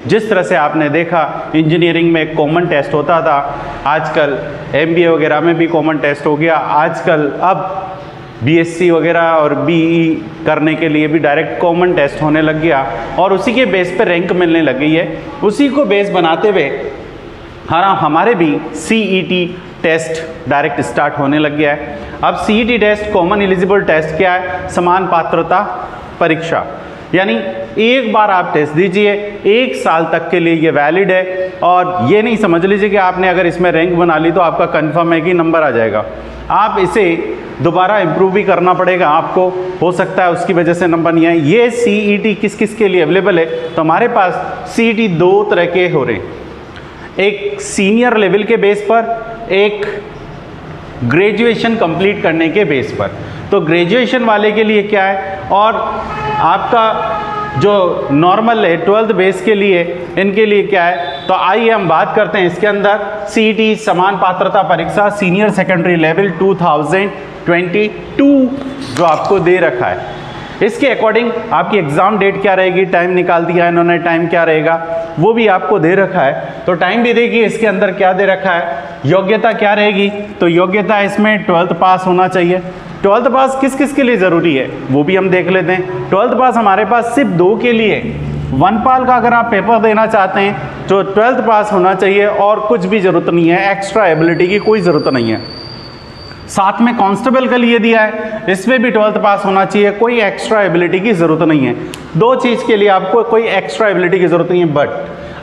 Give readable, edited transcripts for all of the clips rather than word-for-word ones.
जिस तरह से आपने देखा इंजीनियरिंग में एक कॉमन टेस्ट होता था, आजकल एमबीए वगैरह में भी कॉमन टेस्ट हो गया, आजकल अब बीएससी वगैरह और बीई करने के लिए भी डायरेक्ट कॉमन टेस्ट होने लग गया और उसी के बेस पे रैंक मिलने लग गई है। उसी को बेस बनाते हुए हमारे भी सीईटी टेस्ट डायरेक्ट स्टार्ट होने लग गया है। अब CET test common eligible test क्या है? समान पात्रता परीक्षा, यानी एक बार आप टेस्ट दीजिए, 1 साल तक के लिए ये वैलिड है और ये नहीं समझ लीजिए कि आपने अगर इसमें रैंक बना ली तो आपका कंफर्म है कि नंबर आ जाएगा। आप इसे दोबारा इम्प्रूव भी करना पड़ेगा आपको, हो सकता है उसकी वजह से नंबर नहीं आए। ये सीईटी किस किस के लिए अवेलेबल है? तो हमारे पास सीईटी 2 तरह के हो रहे हैं, एक सीनियर लेवल के बेस पर, एक ग्रेजुएशन कंप्लीट करने के बेस पर। तो ग्रेजुएशन वाले के लिए क्या है और आपका जो नॉर्मल है 12th बेस के लिए, इनके लिए क्या है? तो आइए हम बात करते हैं इसके अंदर। सीईटी समान पात्रता परीक्षा सीनियर सेकेंडरी लेवल 2022 जो आपको दे रखा है, इसके अकॉर्डिंग आपकी एग्ज़ाम डेट क्या रहेगी, टाइम निकाल दिया है इन्होंने, टाइम क्या रहेगा वो भी आपको दे रखा है। तो टाइम भी देखिए इसके अंदर क्या दे रखा है, योग्यता क्या रहेगी? तो योग्यता इसमें 12th पास होना चाहिए। 12th पास किस किस के लिए ज़रूरी है वो भी हम देख लेते हैं। 12th पास हमारे पास सिर्फ 2 के लिए, वनपाल का अगर आप पेपर देना चाहते हैं तो 12th पास होना चाहिए और कुछ भी ज़रूरत नहीं है, एक्स्ट्रा एबिलिटी की कोई ज़रूरत नहीं है। साथ में कांस्टेबल के लिए दिया है, इसमें भी 12th पास होना चाहिए, कोई एक्स्ट्रा एबिलिटी की ज़रूरत नहीं है। 2 चीज़ के लिए आपको कोई एक्स्ट्रा एबिलिटी की ज़रूरत नहीं है। बट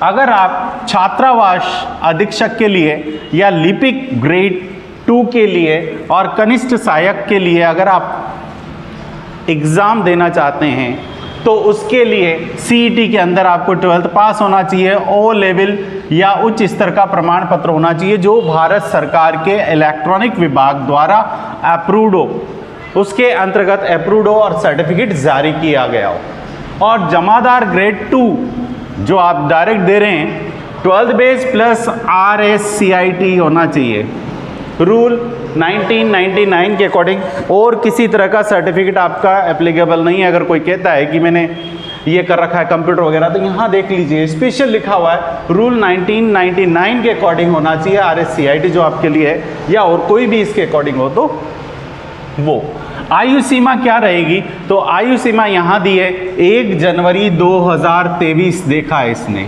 अगर आप छात्रावास अधीक्षक के लिए या लिपिक ग्रेड 2 के लिए और कनिष्ठ सहायक के लिए अगर आप एग्ज़ाम देना चाहते हैं तो उसके लिए सीईटी के अंदर आपको 12th पास होना चाहिए, ओ लेवल या उच्च स्तर का प्रमाण पत्र होना चाहिए जो भारत सरकार के इलेक्ट्रॉनिक विभाग द्वारा अप्रूव्ड हो, उसके अंतर्गत अप्रूव्ड हो और सर्टिफिकेट जारी किया गया हो। और जमादार ग्रेड 2 जो आप डायरेक्ट दे रहे हैं 12th बेस प्लस RSCIT होना चाहिए रूल 1999 के अकॉर्डिंग, और किसी तरह का सर्टिफिकेट आपका एप्लीकेबल नहीं है। अगर कोई कहता है कि मैंने ये कर रखा है कंप्यूटर वगैरह, तो यहाँ देख लीजिए स्पेशल लिखा हुआ है रूल 1999 के अकॉर्डिंग होना चाहिए RSCIT जो आपके लिए है, या और कोई भी इसके अकॉर्डिंग हो तो वो। आयु सीमा क्या रहेगी? तो आयु सीमा यहाँ दी है 1 जनवरी 2023 देखा है इसने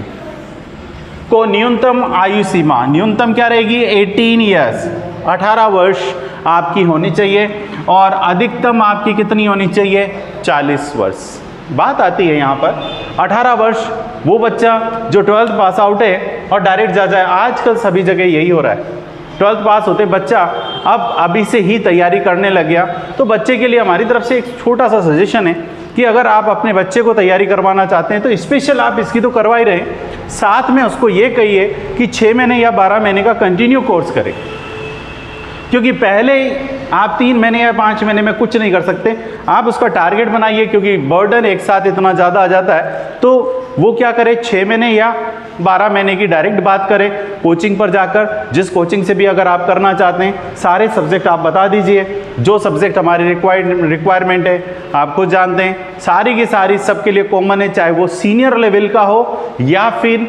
को न्यूनतम आयु सीमा, न्यूनतम क्या रहेगी? 18 ईयर्स, 18 वर्ष आपकी होनी चाहिए और अधिकतम आपकी कितनी होनी चाहिए? 40 वर्ष। बात आती है यहाँ पर 18 वर्ष, वो बच्चा जो 12th पास आउट है और डायरेक्ट जा जाए, आजकल सभी जगह यही हो रहा है। 12th पास होते बच्चा अब अभी से ही तैयारी करने लग गया। तो बच्चे के लिए हमारी तरफ से एक छोटा सा सजेशन है कि अगर आप अपने बच्चे को तैयारी करवाना चाहते हैं तो स्पेशल आप इसकी तो करवा ही रहे हैं, साथ में उसको ये कहिए कि 6 महीने या 12 महीने का कंटिन्यू कोर्स करें, क्योंकि पहले आप 3 महीने या 5 महीने में कुछ नहीं कर सकते। आप उसका टारगेट बनाइए, क्योंकि बर्डन एक साथ इतना ज़्यादा आ जाता है। तो वो क्या करे, 6 महीने या 12 महीने की डायरेक्ट बात करें कोचिंग पर जाकर। जिस कोचिंग से भी अगर आप करना चाहते हैं सारे सब्जेक्ट आप बता दीजिए, जो सब्जेक्ट हमारी रिक्वायरमेंट है आप खुद जानते हैं, सारी की सारी सबके लिए कॉमन है, चाहे वो सीनियर लेवल का हो या फिर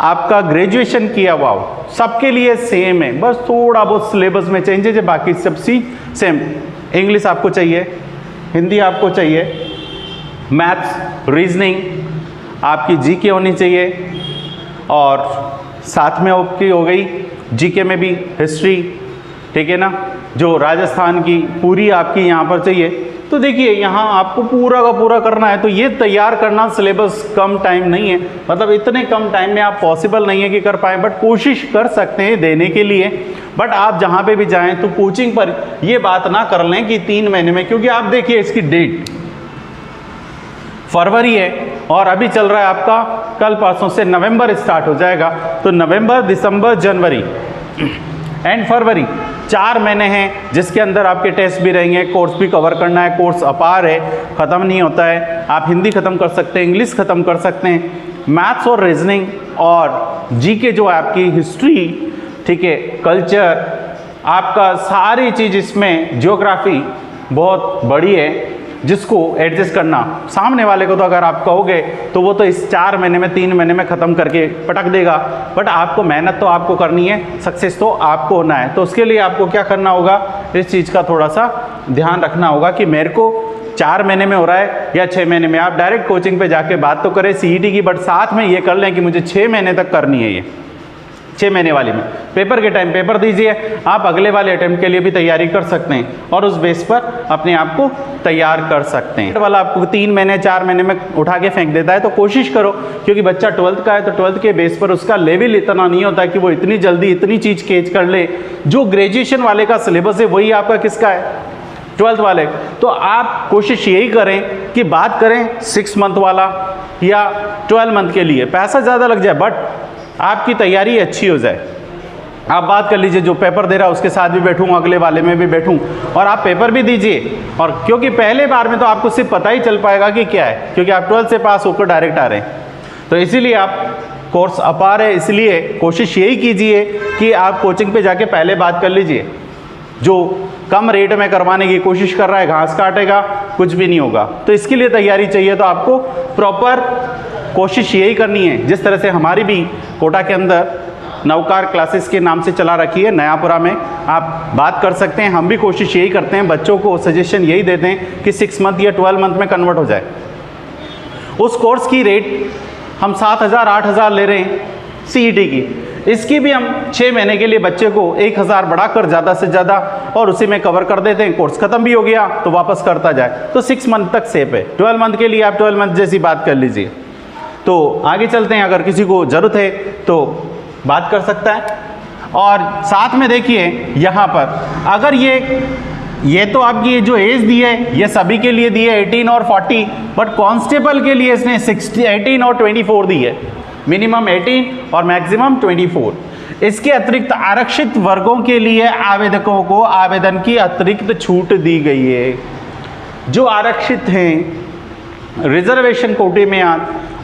आपका ग्रेजुएशन किया हुआ हो, सबके लिए सेम है। बस थोड़ा बहुत सिलेबस में चेंजेज है, बाकी सब चीज सेम। इंग्लिश आपको चाहिए, हिंदी आपको चाहिए, मैथ्स, रीजनिंग, आपकी जीके होनी चाहिए, और साथ में आपकी हो गई जीके में भी हिस्ट्री, ठीक है ना, जो राजस्थान की पूरी आपकी यहाँ पर चाहिए। तो देखिए यहाँ आपको पूरा का पूरा करना है, तो ये तैयार करना सिलेबस कम टाइम नहीं है, मतलब इतने कम टाइम में आप पॉसिबल नहीं है कि कर पाएँ, बट कोशिश कर सकते हैं देने के लिए। बट आप जहाँ पे भी जाएं तो कोचिंग पर ये बात ना कर लें कि 3 महीने में, क्योंकि आप देखिए इसकी डेट फरवरी है और अभी चल रहा है आपका, कल परसों से नवंबर स्टार्ट हो जाएगा। तो नवंबर, दिसंबर, जनवरी एंड फरवरी 4 महीने हैं जिसके अंदर आपके टेस्ट भी रहेंगे, कोर्स भी कवर करना है। कोर्स अपार है, ख़त्म नहीं होता है। आप हिंदी ख़त्म कर सकते हैं, इंग्लिश ख़त्म कर सकते हैं, मैथ्स और रीजनिंग और जीके जो है आपकी हिस्ट्री, ठीक है, कल्चर, आपका सारी चीज़ इसमें, ज्योग्राफी बहुत बड़ी है। जिसको एडजस्ट करना, सामने वाले को तो अगर आप कहोगे तो वो तो इस 4 महीने में 3 महीने में ख़त्म करके पटक देगा, बट आपको मेहनत तो आपको करनी है, सक्सेस तो आपको होना है। तो उसके लिए आपको क्या करना होगा, इस चीज़ का थोड़ा सा ध्यान रखना होगा कि मेरे को 4 महीने में हो रहा है या 6 महीने में। आप डायरेक्ट कोचिंग पे जाके बात तो करें CET की, बट साथ में ये कर लें कि मुझे 6 महीने तक करनी है, ये 6 महीने वाली में पेपर के टाइम पेपर दीजिए, आप अगले वाले अटेम्प्ट के लिए भी तैयारी कर सकते हैं और उस बेस पर अपने आप को तैयार कर सकते हैं। वाला आपको 3 महीने 4 महीने में उठा के फेंक देता है, तो कोशिश करो, क्योंकि बच्चा 12th का है तो 12th के बेस पर उसका लेवल इतना नहीं होता कि वो इतनी जल्दी इतनी चीज़ कैच कर ले। जो ग्रेजुएशन वाले का सिलेबस है वही आपका किसका है, 12th वाले। तो आप कोशिश यही करें कि बात करें 6 मंथ वाला या 12 मंथ के लिए, पैसा ज़्यादा लग जाए बट आपकी तैयारी अच्छी हो जाए। आप बात कर लीजिए, जो पेपर दे रहा है उसके साथ भी बैठूँ, अगले वाले में भी बैठूँ, और आप पेपर भी दीजिए। और क्योंकि पहले बार में तो आपको सिर्फ पता ही चल पाएगा कि क्या है, क्योंकि आप 12th से पास होकर डायरेक्ट आ रहे हैं, तो इसीलिए आप कोर्स अपार है। इसलिए कोशिश यही कीजिए कि आप कोचिंग पे जाके पहले बात कर लीजिए। जो कम रेट में करवाने की कोशिश कर रहा है घास काटेगा, कुछ भी नहीं होगा। तो इसके लिए तैयारी चाहिए, तो आपको प्रॉपर कोशिश यही करनी है। जिस तरह से हमारी भी कोटा के अंदर नवकार क्लासेस के नाम से चला रखी है नयापुरा में, आप बात कर सकते हैं। हम भी कोशिश यही करते हैं, बच्चों को सजेशन यही देते हैं कि 6 मंथ या 12 मंथ में कन्वर्ट हो जाए। उस कोर्स की रेट हम 7,000 8,000 ले रहे हैं CET की, इसकी भी हम 6 महीने के लिए बच्चे को 1,000 बढ़ाकर ज़्यादा से ज़्यादा और उसी में कवर कर देते हैं। कोर्स खत्म भी हो गया तो वापस करता जाए, तो 6 मंथ तक सेफ है। 12 मंथ के लिए आप 12 मंथ जैसी बात कर लीजिए। तो आगे चलते हैं, अगर किसी को ज़रूरत है तो बात कर सकता है। और साथ में देखिए यहाँ पर, अगर ये तो आपकी जो एज दी है ये सभी के लिए दी है 18 और 40, बट कांस्टेबल के लिए इसने 18 और 24 दी है, मिनिमम 18 और मैक्सिमम 24। इसके अतिरिक्त आरक्षित वर्गों के लिए आवेदकों को आवेदन की अतिरिक्त छूट दी गई है। जो आरक्षित हैं रिजर्वेशन कोटे में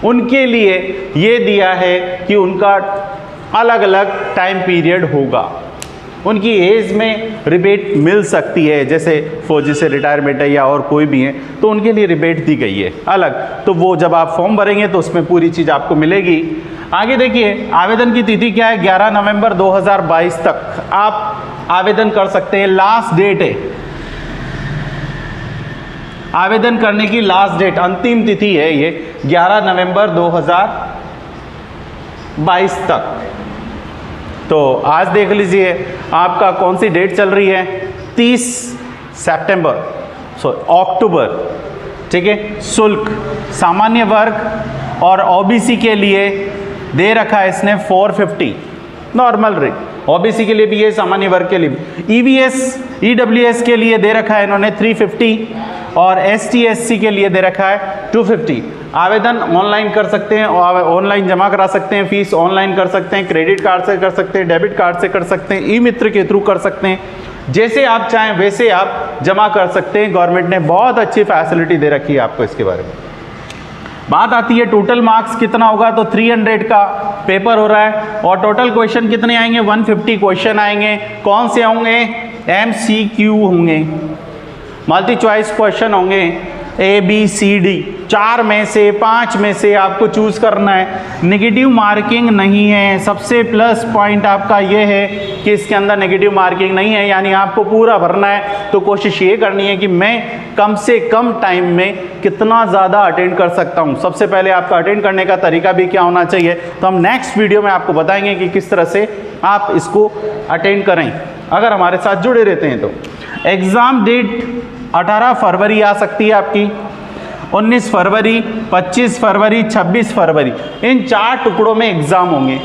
उनके लिए ये दिया है कि उनका अलग अलग टाइम पीरियड होगा, उनकी एज में रिबेट मिल सकती है, जैसे फौजी से रिटायरमेंट है या और कोई भी है तो उनके लिए रिबेट दी गई है अलग। तो वो जब आप फॉर्म भरेंगे तो उसमें पूरी चीज़ आपको मिलेगी। आगे देखिए, आवेदन की तिथि क्या है, 11 नवंबर 2022 तक आप आवेदन कर सकते हैं। लास्ट डेट है आवेदन करने की, लास्ट डेट अंतिम तिथि है ये 11 नवंबर 2022 तक। तो आज देख लीजिए आपका कौन सी डेट चल रही है, 30 सितंबर अक्टूबर, ठीक है। शुल्क सामान्य वर्ग और OBC के लिए दे रखा है इसने 450 नॉर्मल रेट, OBC के लिए भी है, सामान्य वर्ग के लिए भी। EVS EWS के लिए दे रखा है इन्होंने 350 और ST SC के लिए दे रखा है 250। आवेदन ऑनलाइन कर सकते हैं और ऑनलाइन जमा करा सकते हैं, फीस ऑनलाइन कर सकते हैं, क्रेडिट कार्ड से कर सकते हैं, डेबिट कार्ड से कर सकते हैं, ई-मित्र के थ्रू कर सकते हैं, जैसे आप चाहें वैसे आप जमा कर सकते हैं। गवर्नमेंट ने बहुत अच्छी फैसिलिटी दे रखी है आपको इसके बारे में। बात आती है टोटल मार्क्स कितना होगा, तो 300 का पेपर हो रहा है और टोटल क्वेश्चन कितने आएंगे, 150 क्वेश्चन आएंगे। कौन से होंगे, MCQ होंगे, मल्टी चॉइस क्वेश्चन होंगे, ABCD 4 में से 5 में से आपको चूज करना है। नेगेटिव मार्किंग नहीं है, सबसे प्लस पॉइंट आपका ये है कि इसके अंदर नेगेटिव मार्किंग नहीं है, यानी आपको पूरा भरना है। तो कोशिश ये करनी है कि मैं कम से कम टाइम में कितना ज़्यादा अटेंड कर सकता हूँ। सबसे पहले आपका अटेंड करने का तरीका भी क्या होना चाहिए, तो हम नेक्स्ट वीडियो में आपको बताएंगे कि किस तरह से आप इसको अटेंड करें अगर हमारे साथ जुड़े रहते हैं। तो एग्ज़ाम डेट 18 फरवरी आ सकती है आपकी, 19 फरवरी, 25 फरवरी, 26 फरवरी, इन 4 टुकड़ों में एग्ज़ाम होंगे।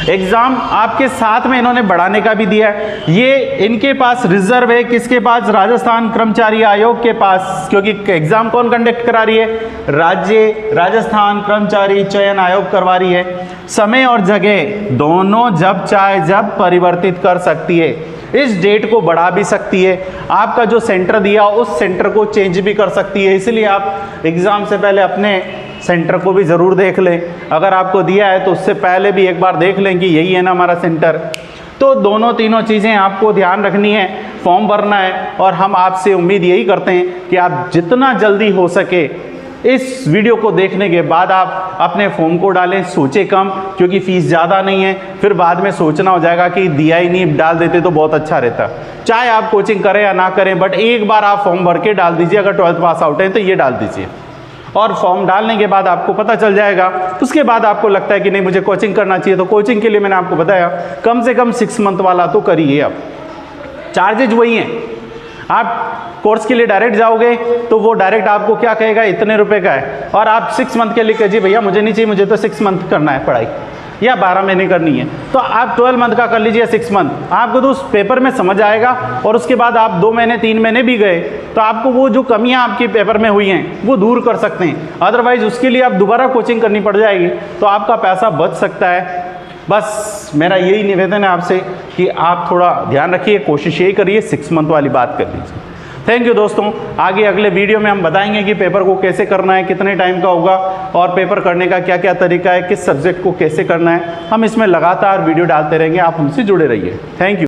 एग्ज़ाम आपके साथ में इन्होंने बढ़ाने का भी दिया है, ये इनके पास रिजर्व है, किसके पास, राजस्थान कर्मचारी आयोग के पास, क्योंकि एग्ज़ाम कौन कंडक्ट करा रही है, राजस्थान कर्मचारी चयन आयोग करवा रही है। समय और जगह दोनों जब चाहे जब परिवर्तित कर सकती है, इस डेट को बढ़ा भी सकती है, आपका जो सेंटर दिया उस सेंटर को चेंज भी कर सकती है। इसलिए आप एग्ज़ाम से पहले अपने सेंटर को भी ज़रूर देख लें, अगर आपको दिया है तो उससे पहले भी एक बार देख लें कि यही है ना हमारा सेंटर। तो दोनों तीनों चीज़ें आपको ध्यान रखनी है, फॉर्म भरना है, और हम आपसे उम्मीद यही करते हैं कि आप जितना जल्दी हो सके इस वीडियो को देखने के बाद आप अपने फॉर्म को डालें। सोचे कम, क्योंकि फ़ीस ज़्यादा नहीं है, फिर बाद में सोचना हो जाएगा कि दिया ही नहीं, डाल देते तो बहुत अच्छा रहता। चाहे आप कोचिंग करें या ना करें, बट एक बार आप फॉर्म भर के डाल दीजिए। अगर 12th पास आउट है तो ये डाल दीजिए, और फॉर्म डालने के बाद आपको पता चल जाएगा। उसके बाद आपको लगता है कि नहीं मुझे कोचिंग करना चाहिए, तो कोचिंग के लिए मैंने आपको बताया कम से कम 6 मंथ वाला तो करिए। अब चार्जेज वही हैं, आप कोर्स के लिए डायरेक्ट जाओगे तो वो डायरेक्ट आपको क्या कहेगा, इतने रुपए का है, और आप 6 मंथ के लिए कहिए भैया मुझे नहीं चाहिए, मुझे तो 6 मंथ करना है पढ़ाई, या 12 महीने करनी है, तो आप 12 मंथ का कर लीजिए, 6 मंथ। आपको तो उस पेपर में समझ आएगा, और उसके बाद आप 2 महीने 3 महीने भी गए तो आपको वो जो कमियां आपके पेपर में हुई हैं वो दूर कर सकते हैं। अदरवाइज उसके लिए आप दोबारा कोचिंग करनी पड़ जाएगी, तो आपका पैसा बच सकता है। बस मेरा यही निवेदन है आपसे कि आप थोड़ा ध्यान रखिए, कोशिश यही करिए 6 मंथ वाली बात कर लीजिए। थैंक यू दोस्तों। आगे अगले वीडियो में हम बताएंगे कि पेपर को कैसे करना है, कितने टाइम का होगा, और पेपर करने का क्या क्या तरीका है, किस सब्जेक्ट को कैसे करना है। हम इसमें लगातार वीडियो डालते रहेंगे, आप हमसे जुड़े रहिए। Thank you.